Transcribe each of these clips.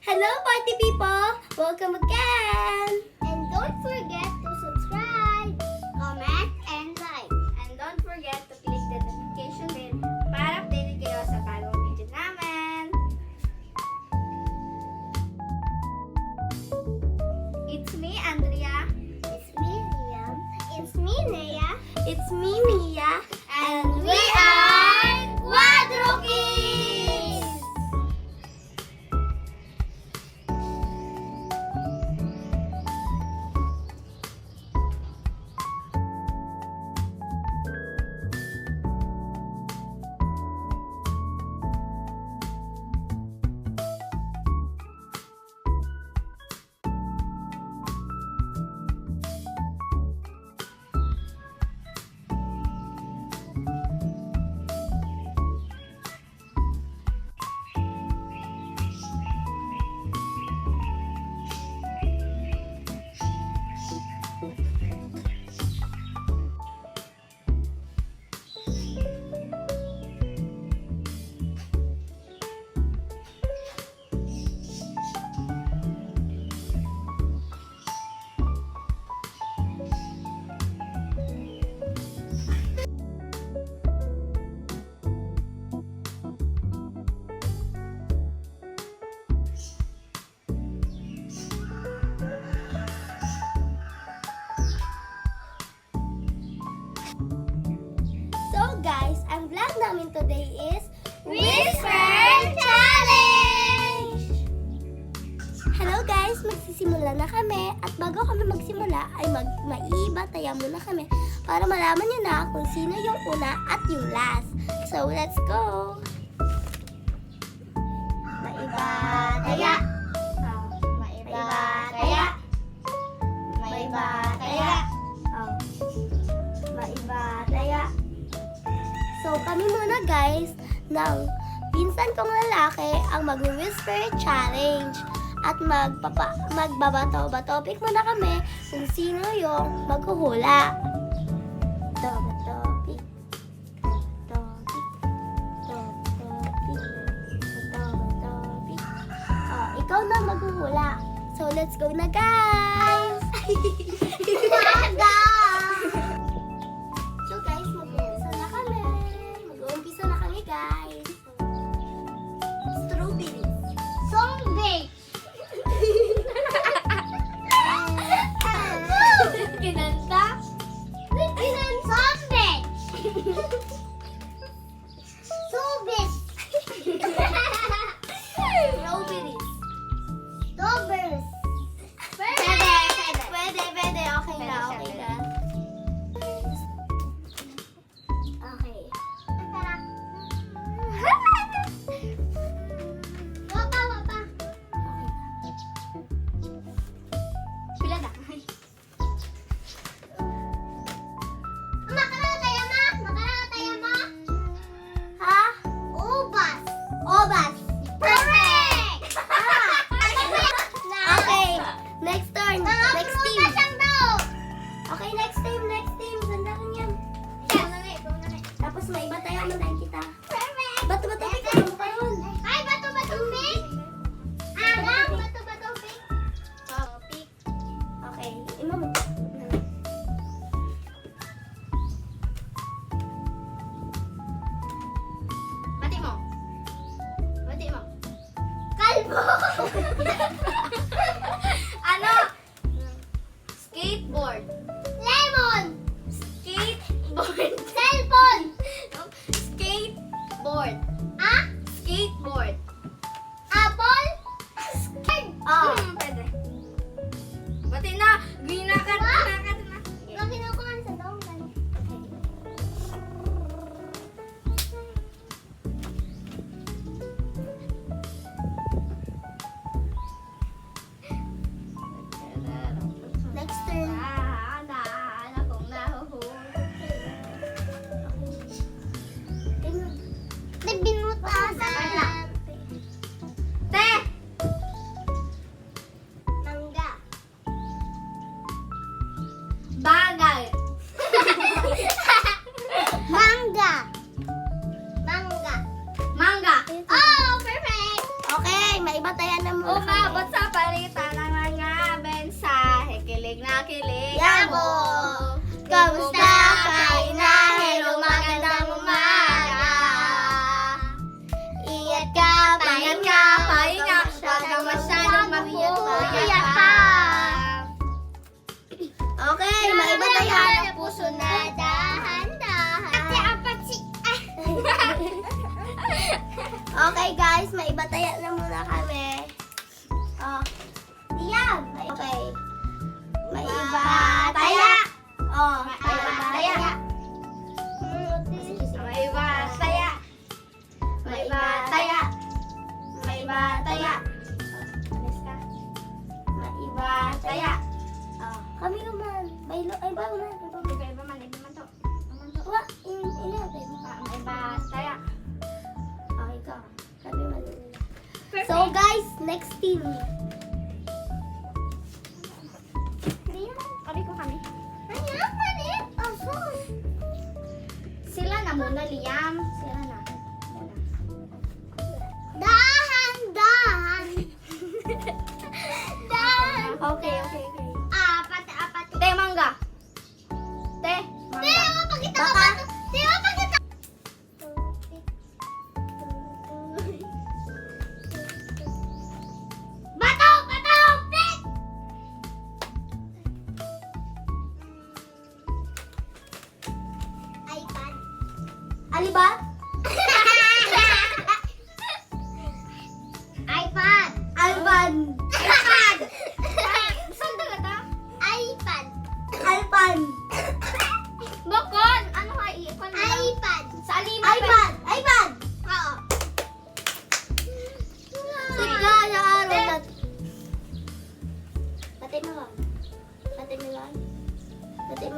Hello, party people! Welcome again! And don't forget to subscribe, comment, and like. And don't forget to click the notification bell para updated kayo sa bagong video namin. It's me, Andrea. It's me, Liam. It's me, Nea. It's me, Mia, And we are Quadro Kids! So guys, ang vlog namin today is Whisper Challenge! Hello guys, magsisimula na kami at bago kami magsimula ay maiibataya muna kami para malaman niyo na kung sino yung una at yung last. So let's go! Maibataya. Maibataya. Maibataya. Maibataya. So kami muna guys ng pinsan kong lalaki ang mag-whisper challenge at magbabato-batopic muna kami kung sino yung maghuhula. Batopic. Ikaw na maghuhula. So let's go na guys! So guys, mag-uumpisa na kami. Mag-uumpisa na kami guys. Strawberries. Zombie. Kinanta? Zombie. Subis. Strawberries. Dobbers. Pwede. Okay na. umabot sa palitan ng mga mensahe. Kilig na kilig Yabo! Kamusta kain na? Hello, magandang umaga. Ingat ka, Ingat ka, pahinga. Huwag kang masyadong mabiyot pa. Okay, maiba tayo. Ang puso na dahan-dahan. Kasi apat si... Okay guys, maiba tayo na muna kami. Oh, Liam. Okay. Maiba taya. Oh, maiba taya. May iba, saya. May iba, taya. May iba, taya. Alis ka. Maiba taya. Oh, kami naman. Bailo, ay bago na. Iba man to. Wa, inatay mo. May iba, taya. Okay ka. Kami malulula. So guys, next team. Kami ko kami. Ayan, maliit. Aso. Sila na muna, Liam. Sila na. Muna. Dahan-dahan. Dahan. Okay. Apat. Te, mangga. Te, Di mangga. mo pakita ko Baka. ba? Di mo pakita. Bato! Pick! iPad. Alibat? iPad. Alban. iPad! Saan ka ta? iPad. Alpan. Bokon! Ano ka iipon? iPad. Sa alima. iPad. Oo. Sige, yung araw na. Batay mo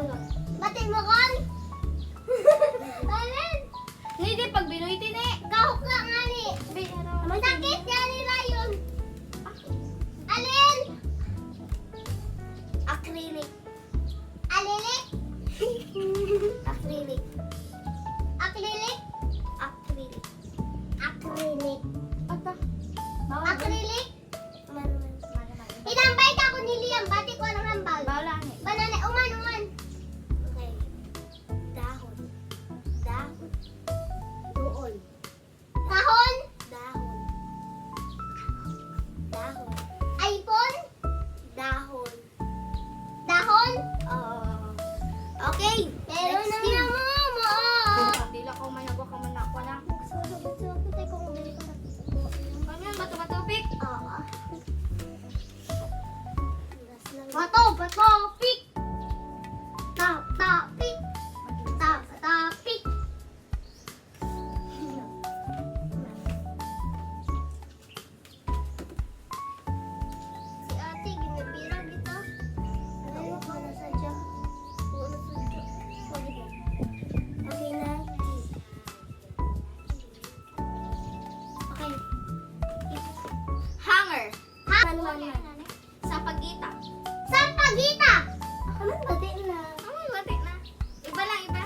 lang. Batid mo kon? Alin? Hindi, pag binuiti ni. Kahok ka nga ni. Sakit yan nila yun. Alin? Acrylic. Alilik? Acrylic. Aklilik? Acrylic. Akrilik. Ata. Akrilik? Man. Inambay ka ko ni Liam. Bati ko ng hambal. Bawala ni. Banana. Uman. Okay. Dahon. Doon. Kahon? Dahon. iPhone? Dahon. Dahon? Okay. Pero Next na team. na mo. Dila ko managwa ka man ako na. Ganyan, bato-bato, pick. Oo. Bato, pick. Pick. Pick. Si ate, ginabira dito. Ano ko na sadya? Okay na. Okay. Hanger. Man. Sa pagita. Sampagita. Ano ba din na? Ay, wati na. Iba lang, iba.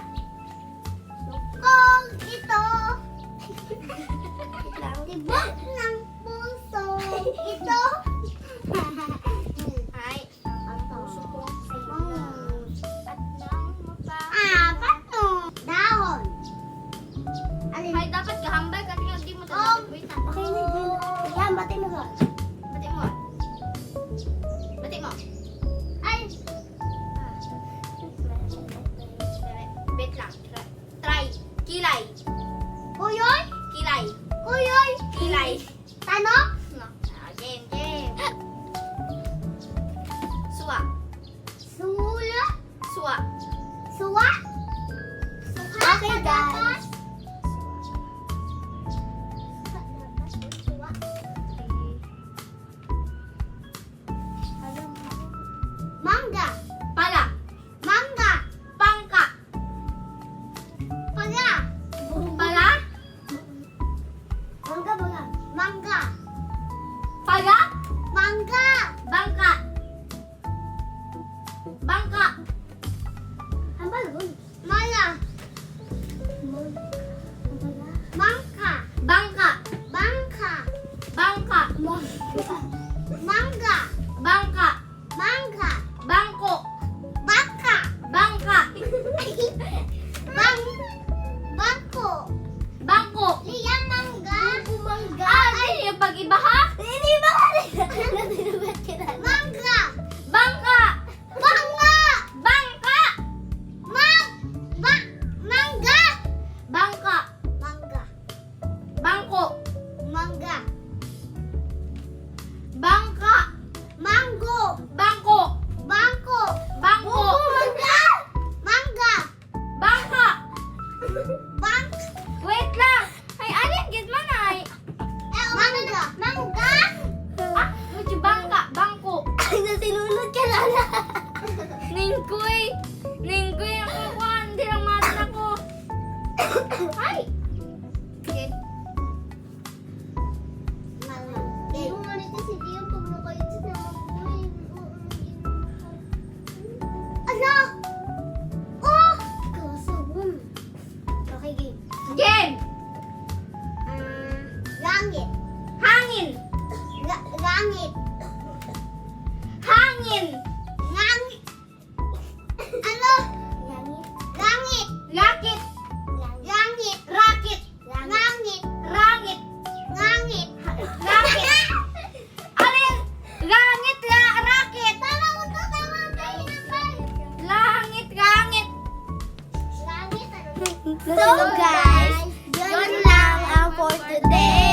Kung ito, Wait lang. tibok ng puso. Ito. Ay, ang puso ko sa iyo. At ng mukha. Pato. Dahon. Alin? Ay, dapat kahambay ka. Tingnan, di mo ito. Oh. Wait lang. Okay na. Yan, batay mo ka. Bati mo. Bati mo. Ay, Wait lang. Try. Kilay. kuyoy. Kilay. Kuyoy. Kilay. Tanok. No. Game. Suwa. Sula. Suwa. Suwa. Suha. Okay, guys. Suwa. Mangga. Pala. Mangga. Pangka. Paga. Pala. Mangga. Pala. Mangga. Bangka. Bangka. Mala. Bangka. Bangka. Bangka. Bangka. Bangka. So guys, yun lang ang for today.